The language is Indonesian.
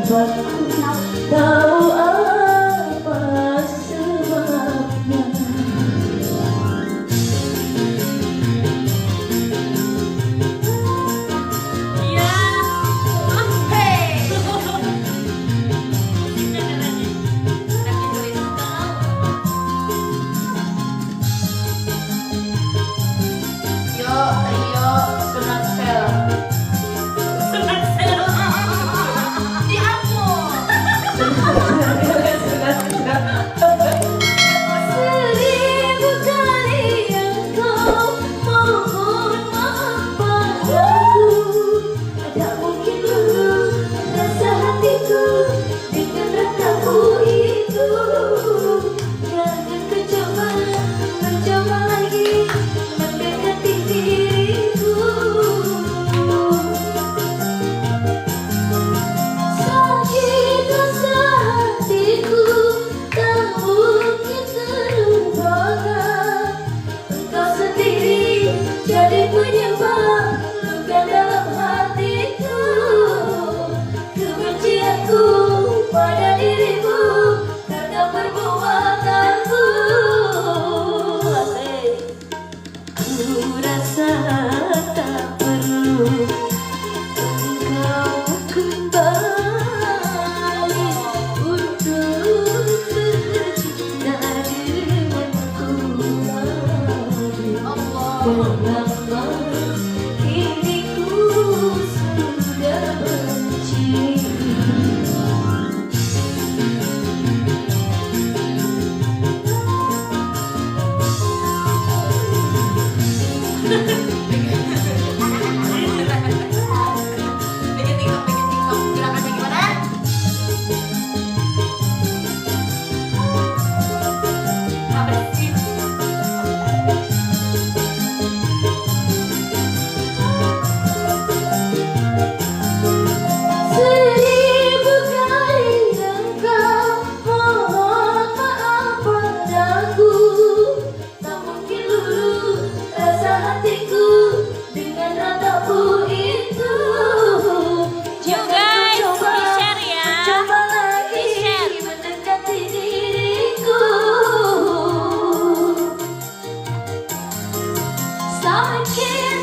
dapat tahu apa sebabnya. Ya, oke. Ayo, sunat sel. Sunat sel. Di aku. Seribu kali engkau mohon maaf padaku, ada mungkin dulu rasa hatiku dengan ratamu itu. Jangan kau coba, mencoba lagi mendekati diriku. Sakit rasa hatiku tak mungkin terlupakan. Engkau sendiri jadi penyebab luka dalam hatiku. Kebencianku pada dirimu karena perbuatanmu. Ku rasa tak perlu engkau kembali untuk bercinta denganku lagi. Kenapa kini ku sudah benci. Bikin TikTok, gerakannya gimana? Apa sih? Seribu kali engkau mohon maaf padaku, tak mungkin dulu rasa hatiku dengan ratamu itu. Jangan kau coba, di-share ya. coba lagi Di-share. mendekati diriku. Sakit